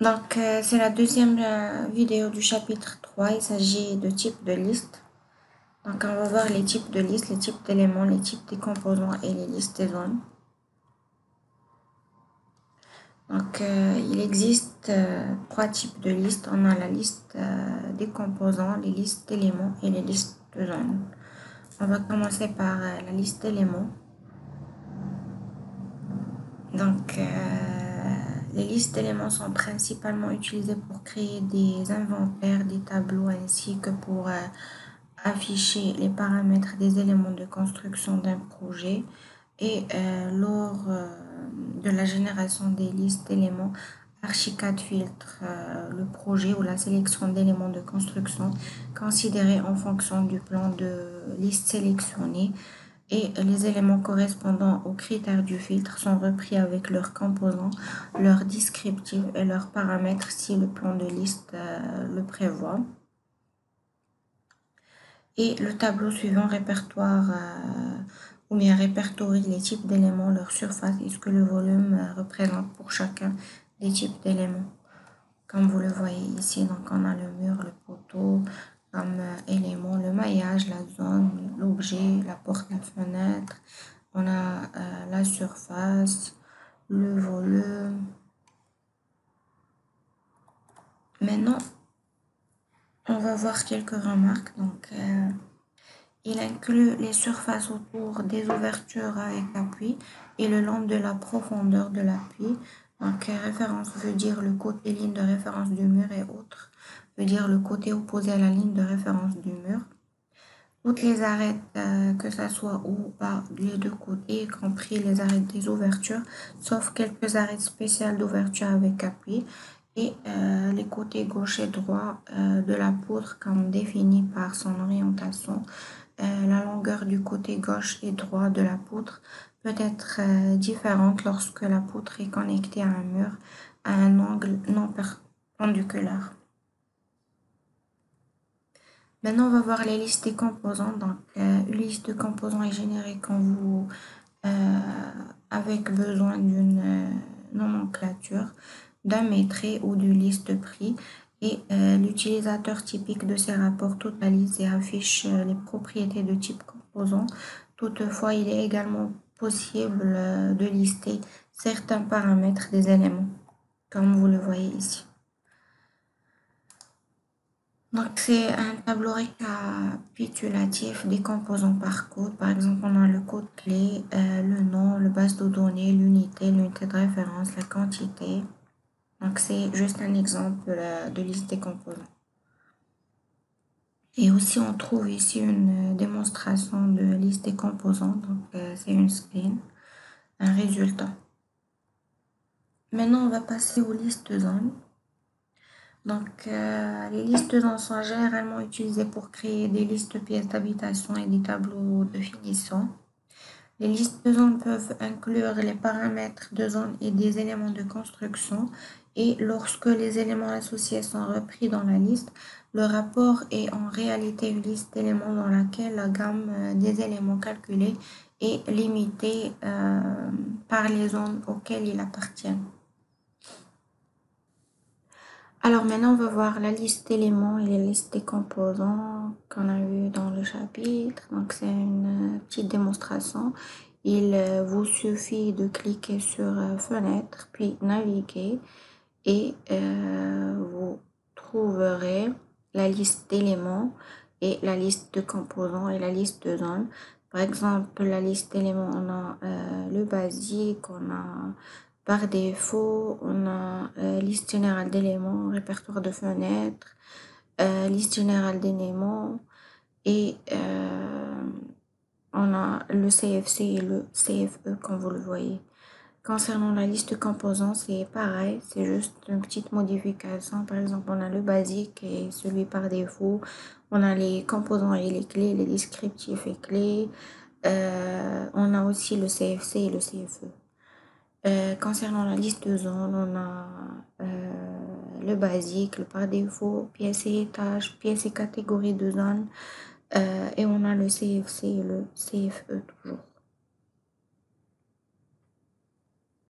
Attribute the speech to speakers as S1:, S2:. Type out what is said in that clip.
S1: Donc, c'est la deuxième vidéo du chapitre 3. Il s'agit de types de listes. Donc, on va voir les types de listes, les types d'éléments, les types des composants et les listes des zones. Donc, il existe trois types de listes. On a la liste des composants, les listes d'éléments et les listes de zones. On va commencer par la liste d'éléments. Donc, les listes d'éléments sont principalement utilisées pour créer des inventaires, des tableaux, ainsi que pour afficher les paramètres des éléments de construction d'un projet. Et lors de la génération des listes d'éléments, Archicad filtre le projet ou la sélection d'éléments de construction considérés en fonction du plan de liste sélectionné, et les éléments correspondant aux critères du filtre sont repris avec leurs composants, leurs descriptifs et leurs paramètres si le plan de liste le prévoit. Et le tableau suivant répertoire ou bien répertorie les types d'éléments, leur surface et ce que le volume représente pour chacun des types d'éléments. Comme vous le voyez ici, donc on a le mur, le poteau comme élément, le maillage, la zone, l'objet, la porte, la fenêtre. On a la surface, le volume. Maintenant, on va voir quelques remarques. Donc, il inclut les surfaces autour des ouvertures avec appui et le long de la profondeur de l'appui. Donc, référence veut dire le côté ligne de référence du mur et autre veut dire le côté opposé à la ligne de référence du mur. Toutes les arêtes, que ce soit ou par les deux côtés, y compris les arêtes des ouvertures, sauf quelques arêtes spéciales d'ouverture avec appui, et les côtés gauche et droit de la poutre comme défini par son orientation. La longueur du côté gauche et droit de la poutre peut être différente lorsque la poutre est connectée à un mur à un angle non perpendiculaire. Maintenant, on va voir les listes des composants. Donc, une liste de composants est générée quand vous avec besoin d'une nomenclature, d'un métier ou d'une liste de prix. Et l'utilisateur typique de ces rapports totalise et affiche les propriétés de type composant. Toutefois, il est également possible de lister certains paramètres des éléments, comme vous le voyez ici. Donc, c'est un tableau récapitulatif des composants par code. Par exemple, on a le code clé, le nom, le base de données, l'unité de référence, la quantité. Donc, c'est juste un exemple de liste des composants. Et aussi, on trouve ici une démonstration de liste des composants. Donc, c'est une screen, un résultat. Maintenant, on va passer aux listes de zones. Donc, les listes de zones sont généralement utilisées pour créer des listes de pièces d'habitation et des tableaux de finition. Les listes de zones peuvent inclure les paramètres de zone et des éléments de construction. Et lorsque les éléments associés sont repris dans la liste, le rapport est en réalité une liste d'éléments dans laquelle la gamme des éléments calculés est limitée par les zones auxquelles ils appartiennent. Alors maintenant, on va voir la liste d'éléments et la liste des composants qu'on a vu dans le chapitre. Donc, c'est une petite démonstration. Il vous suffit de cliquer sur Fenêtre, puis Naviguer, et vous trouverez la liste d'éléments et la liste de composants et la liste de zones. Par exemple, la liste d'éléments, on a le basique, on a par défaut, on a liste générale d'éléments, répertoire de fenêtres, liste générale d'éléments, et on a le CFC et le CFE comme vous le voyez. Concernant la liste de composants, c'est pareil, c'est juste une petite modification. Par exemple, on a le basique et celui par défaut. On a les composants et les clés, les descriptifs et clés. On a aussi le CFC et le CFE. Concernant la liste de zones, on a le basique, le par défaut, pièces et étages, pièces et catégories de zones. Et on a le CFC et le CFE toujours.